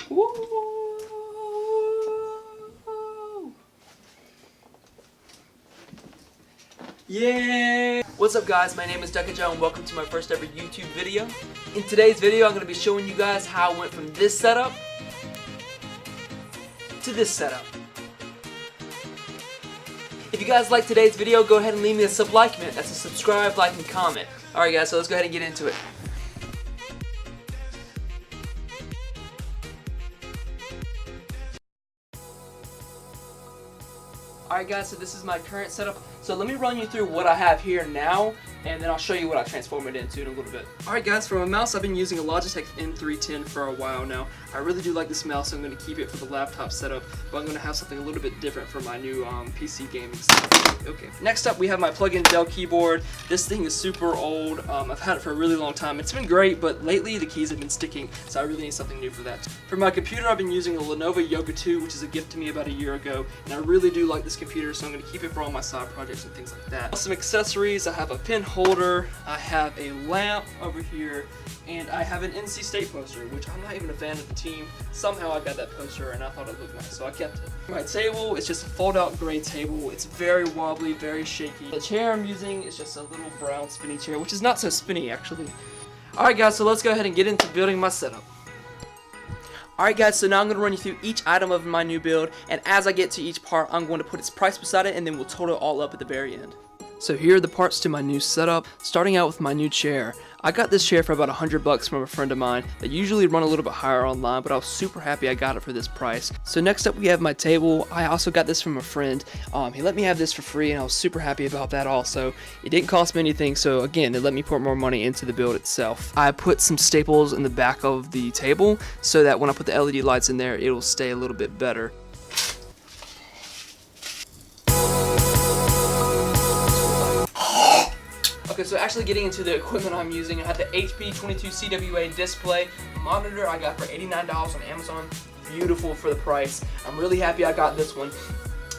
Woo! Yay! What's up guys, my name is duh-kah-jah and welcome to my first ever YouTube video. In today's video I'm going to be showing you guys how I went from this setup to this setup. If you guys like today's video, go ahead and leave me a sublikement. That's a subscribe, like, and comment. Alright guys, so let's go ahead and get into it. Alright guys, so this is my current setup. So let me run you through what I have here now, and then I'll show you what I transform it into in a little bit. Alright guys, for my mouse I've been using a Logitech M310 for a while now. I really do like this mouse, so I'm going to keep it for the laptop setup, but I'm going to have something a little bit different for my new PC gaming setup. Okay, next up we have my plug-in Dell keyboard. This thing is super old. I've had it for a really long time. It's been great, but lately the keys have been sticking, so I really need something new for that. For my computer I've been using a Lenovo Yoga 2, which is a gift to me about a year ago, and I really do like this computer, so I'm going to keep it for all my side projects and things like that. Some accessories, I have a pen holder, I have a lamp over here, and I have an NC State poster, which I'm not even a fan of the team. Somehow I got that poster and I thought it looked nice, so I kept it. My table is just a fold-out gray table. It's very wobbly, very shaky. The chair I'm using is just a little brown spinny chair, which is not so spinny actually. Alright guys, so let's go ahead and get into building my setup. Alright guys, so now I'm going to run you through each item of my new build, and as I get to each part, I'm going to put its price beside it, and then we'll total it all up at the very end. So here are the parts to my new setup, starting out with my new chair. I got this chair for about $100 from a friend of mine that usually run a little bit higher online, but I was super happy I got it for this price. So next up we have my table. I also got this from a friend. He let me have this for free and I was super happy about that also. It didn't cost me anything, so again, it let me put more money into the build itself. I put some staples in the back of the table so that when I put the LED lights in there, it'll stay a little bit better. Okay, so actually getting into the equipment I'm using, I have the HP 22CWA display monitor I got for $89 on Amazon. Beautiful for the price. I'm really happy I got this one.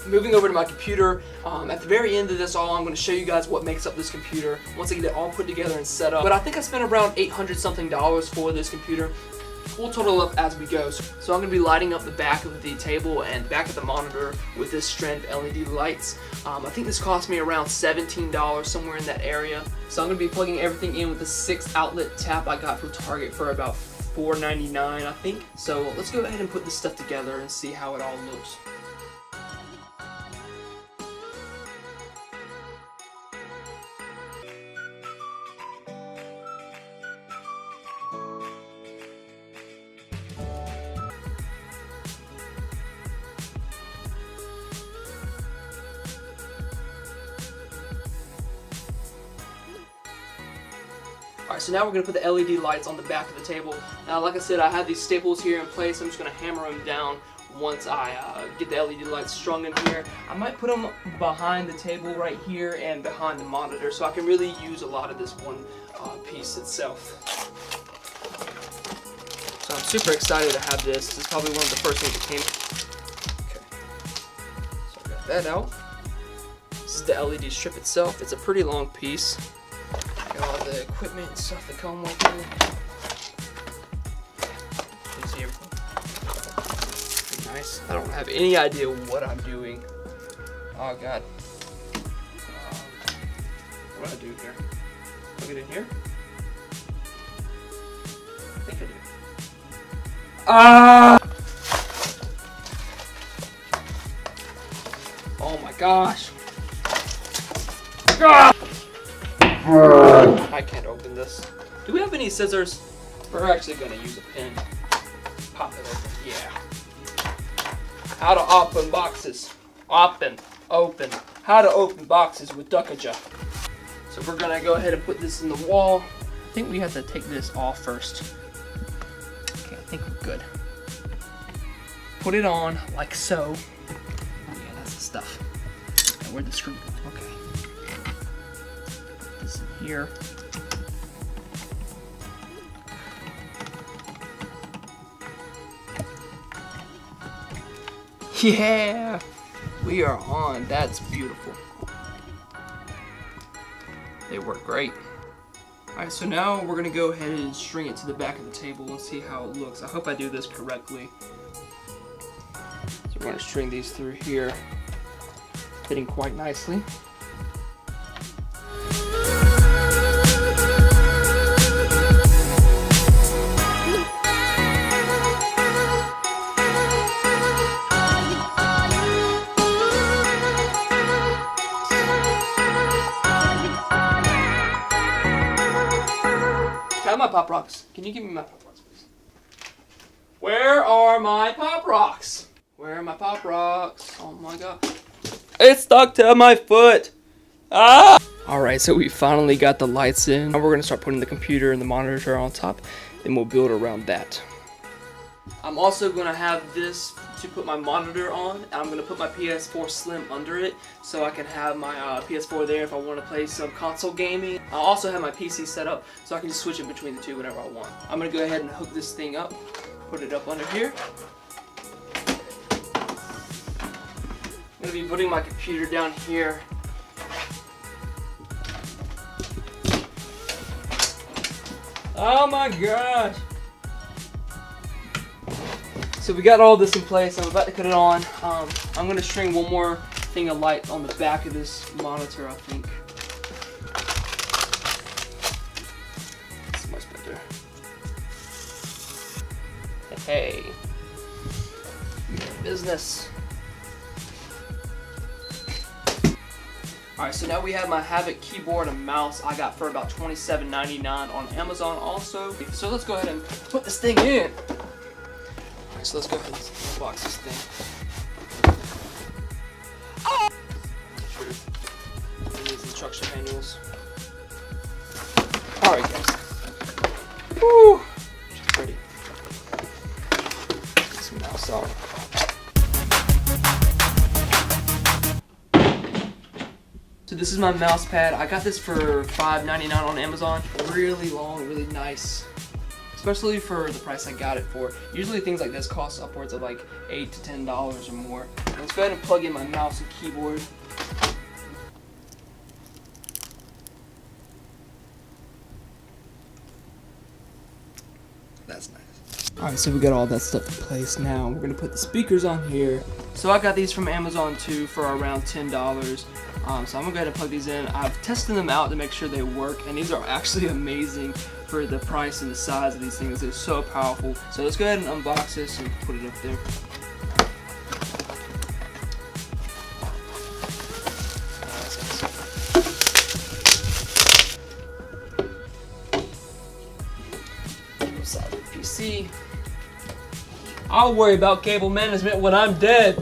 Moving over to my computer, at the very end of this all, I'm going to show you guys what makes up this computer once I get it all put together and set up. But I think I spent around $800 something for this computer. We'll total up as we go. So I'm going to be lighting up the back of the table and back of the monitor with this strand of LED lights. I think this cost me around $17, somewhere in that area. So I'm going to be plugging everything in with the 6 outlet tap I got from Target for about $4.99 I think. So let's go ahead and put this stuff together and see how it all looks. Alright, so now we're going to put the LED lights on the back of the table. Now, like I said, I have these staples here in place. I'm just going to hammer them down once I get the LED lights strung in here. I might put them behind the table right here and behind the monitor, so I can really use a lot of this one piece itself. So I'm super excited to have this. This is probably one of the first things that came. Okay, so I got that out. This is the LED strip itself. It's a pretty long piece. Got all the equipment and stuff that come with it. You can see everything. Pretty nice. I don't have any idea what I'm doing. Oh god. What do I do here? Plug it in here? I think I do. Ah! Oh my gosh. Ah! I can't open this. Do we have any scissors? We're actually going to use a pen. Pop it open. Yeah. How to open boxes. Open. How to open boxes with duh-kah-jah. So we're going to go ahead and put this in the wall. I think we have to take this off first. Okay, I think we're good. Put it on like so. Yeah, that's the stuff. And where'd the screw go? Okay. This in here. Yeah, we are on. That's beautiful. They work great. Alright, so now we're gonna go ahead and string it to the back of the table and see how it looks. I hope I do this correctly. So we're gonna string these through here, fitting quite nicely. My Pop Rocks. Can you give me my Pop Rocks, please? Where are my Pop Rocks? Where are my Pop Rocks? Oh my god. It's stuck to my foot. Ah! Alright, so we finally got the lights in. Now we're going to start putting the computer and the monitor on top, and we'll build around that. I'm also going to have this to put my monitor on, and I'm going to put my PS4 Slim under it so I can have my PS4 there if I want to play some console gaming. I'll also have my PC set up so I can just switch in between the two whenever I want. I'm going to go ahead and hook this thing up, put it up under here. I'm going to be putting my computer down here. Oh my gosh! So we got all this in place. I'm about to cut it on. I'm going to string one more thing of light on the back of this monitor, I think. That's much better. Hey. Business. Alright, so now we have my Havoc keyboard and mouse I got for about $27.99 on Amazon also. So let's go ahead and put this thing in. So let's go ahead and unbox this thing. Oh! These instruction manuals. Alright guys. Woo! She's ready. Get some mouse out. So this is my mouse pad. I got this for $5.99 on Amazon. Really long, really nice. Especially for the price I got it for. Usually things like this cost upwards of like $8 to $10 or more. Let's go ahead and plug in my mouse and keyboard. That's nice. Alright, so we got all that stuff in place now. We're gonna put the speakers on here. So I got these from Amazon too for around $10. So I'm gonna go ahead and plug these in. I've tested them out to make sure they work, and these are actually amazing for the price and the size of these things. They're so powerful. So let's go ahead and unbox this and put it up there. Side of the PC. I'll worry about cable management when I'm dead.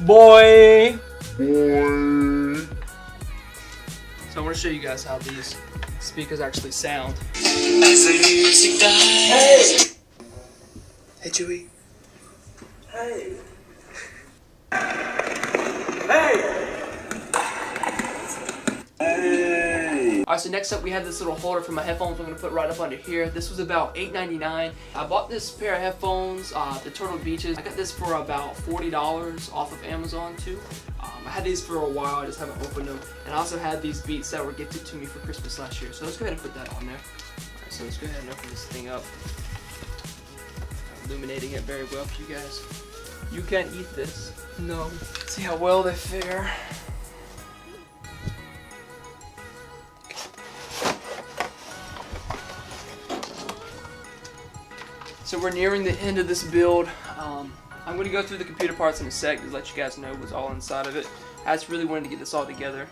Boy. So I want to show you guys how these speakers actually sound. As the music dies. Hey Chewy. Hey. Hey. Alright, so next up we have this little holder for my headphones I'm going to put right up under here. This was about $8.99. I bought this pair of headphones, the Turtle Beaches. I got this for about $40 off of Amazon too. I had these for a while, I just haven't opened them. And I also had these Beats that were gifted to me for Christmas last year. So let's go ahead and put that on there. Alright, so let's go ahead and open this thing up. I'm illuminating it very well for you guys. You can't eat this. No. See how well they fare. So we're nearing the end of this build. I'm going to go through the computer parts in a sec to let you guys know what's all inside of it. I just really wanted to get this all together.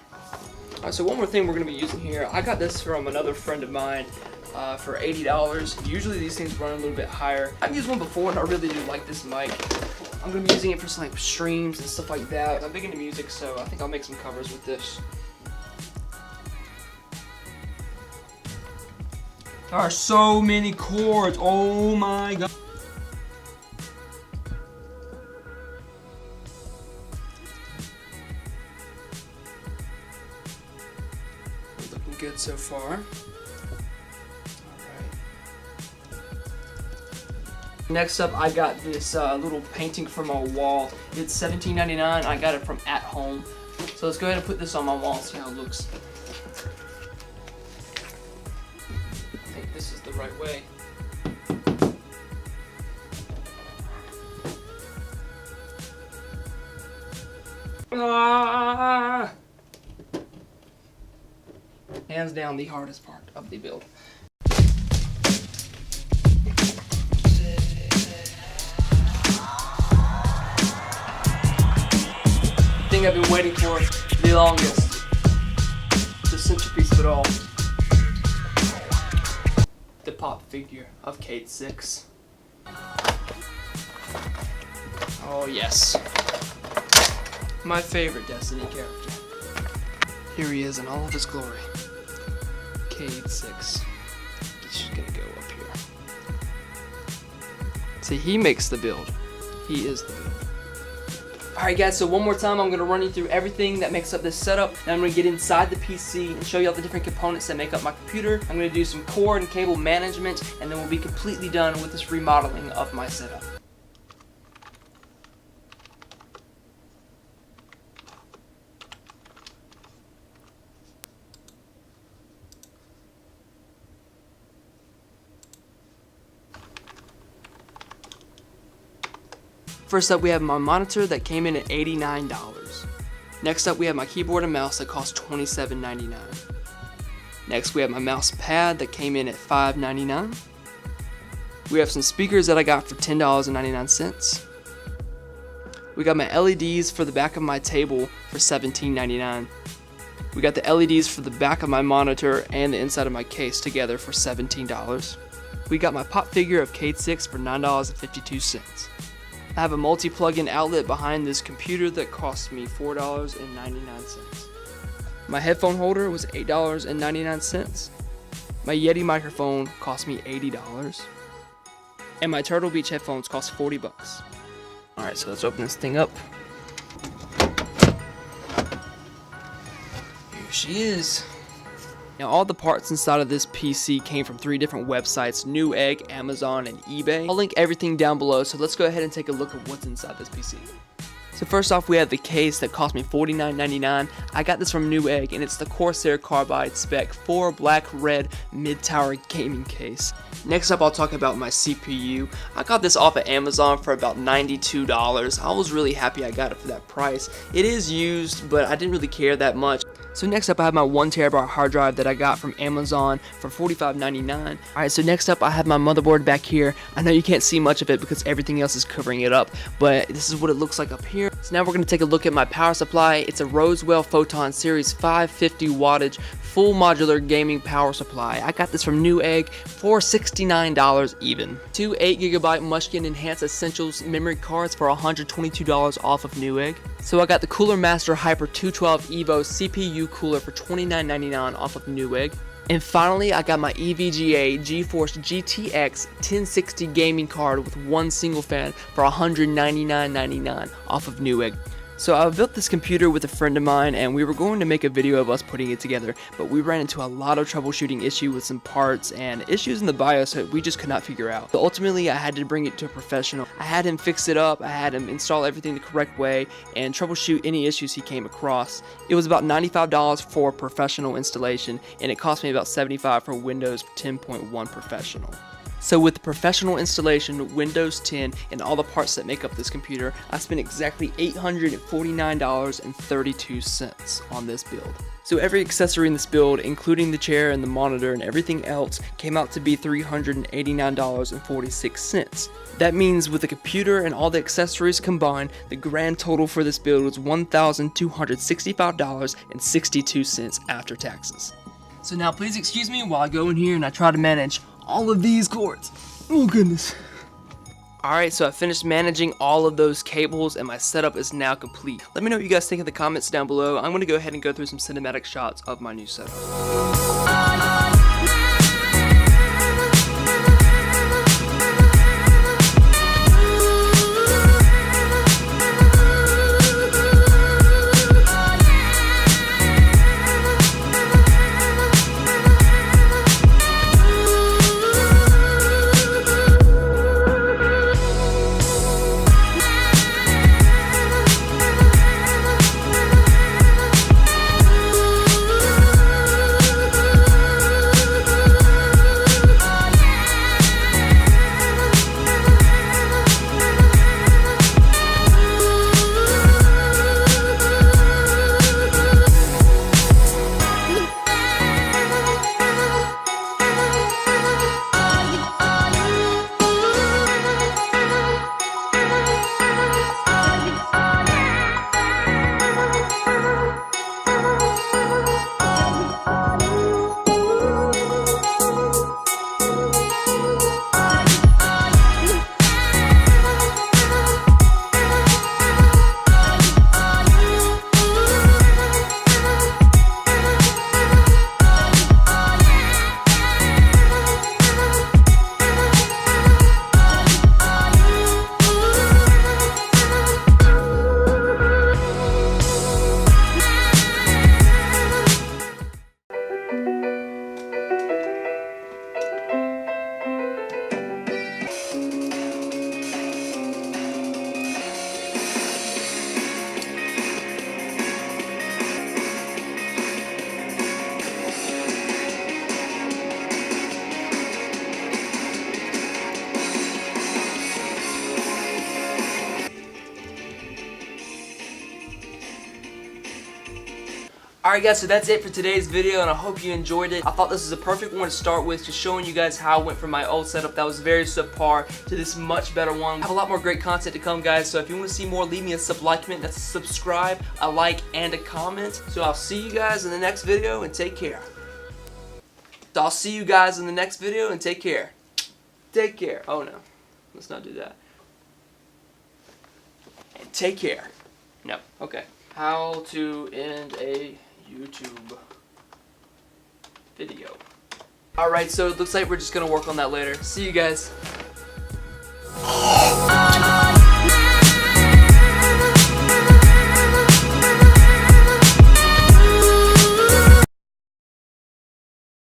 Alright, so one more thing we're going to be using here. I got this from another friend of mine for $80. Usually these things run a little bit higher. I've used one before and I really do like this mic. I'm going to be using it for some like streams and stuff like that. I'm big into music, so I think I'll make some covers with this. There are so many cords. Oh my god. Looking good so far. Alright. Next up, I got this little painting from my wall. It's $17.99. I got it from At Home. So let's go ahead and put this on my wall and see how it looks. right way. Ah! Hands down the hardest part of the build. The thing I've been waiting for the longest. The centerpiece of it all. The pop figure of Cade 6. Oh yes. My favorite Destiny character. Here he is in all of his glory. Cade 6. He's just gonna go up here. See, he makes the build. He is the build. Alright guys, so one more time I'm going to run you through everything that makes up this setup. Then I'm going to get inside the PC and show you all the different components that make up my computer. I'm going to do some cord and cable management, and then we'll be completely done with this remodeling of my setup. First up, we have my monitor that came in at $89. Next up, we have my keyboard and mouse that cost $27.99. Next, we have my mouse pad that came in at $5.99. We have some speakers that I got for $10.99. We got my LEDs for the back of my table for $17.99. We got the LEDs for the back of my monitor and the inside of my case together for $17. We got my pop figure of Cade 6 for $9.52. I have a multi-plug-in outlet behind this computer that cost me $4.99. My headphone holder was $8.99. My Yeti microphone cost me $80. And my Turtle Beach headphones cost $40. Alright, so let's open this thing up. Here she is. Now all the parts inside of this PC came from 3 different websites: Newegg, Amazon, and eBay. I'll link everything down below, so let's go ahead and take a look at what's inside this PC. So first off, we have the case that cost me $49.99. I got this from Newegg, and it's the Corsair Carbide Spec 4 black red mid-tower gaming case. Next up, I'll talk about my CPU. I got this off of Amazon for about $92. I was really happy I got it for that price. It is used, but I didn't really care that much. So next up, I have my 1TB hard drive that I got from Amazon for $45.99. Alright, so next up I have my motherboard back here. I know you can't see much of it because everything else is covering it up, but this is what it looks like up here. So now we're going to take a look at my power supply. It's a Rosewell Photon Series 550 wattage full modular gaming power supply. I got this from Newegg for $69 even. 2 8GB Munchkin Enhanced Essentials memory cards for $122 off of Newegg. So I got the Cooler Master Hyper 212 Evo CPU cooler for $29.99 off of Newegg. And finally, I got my EVGA GeForce GTX 1060 gaming card with 1 single fan for $199.99 off of Newegg. So I built this computer with a friend of mine, and we were going to make a video of us putting it together, but we ran into a lot of troubleshooting issues with some parts and issues in the BIOS that we just could not figure out. So ultimately, I had to bring it to a professional. I had him fix it up, I had him install everything the correct way, and troubleshoot any issues he came across. It was about $95 for professional installation, and it cost me about $75 for Windows 10.1 Professional. So with the professional installation, Windows 10, and all the parts that make up this computer, I spent exactly $849.32 on this build. So every accessory in this build, including the chair and the monitor and everything else, came out to be $389.46. That means with the computer and all the accessories combined, the grand total for this build was $1,265.62 after taxes. So now please excuse me while I go in here and I try to manage all of these cords. Oh goodness. Alright, so I finished managing all of those cables and my setup is now complete. Let me know what you guys think in the comments down below. I'm going to go ahead and go through some cinematic shots of my new setup. Alright guys, so that's it for today's video, and I hope you enjoyed it. I thought this was a perfect one to start with, just showing you guys how I went from my old setup that was very subpar to this much better one. I have a lot more great content to come, guys, so if you want to see more, leave me a sublikement. That's a subscribe, a like, and a comment. So I'll see you guys in the next video, and take care. Take care. Oh no, let's not do that. And take care. No, okay. How to end a YouTube video. Alright, so it looks like we're just gonna work on that later. See you guys.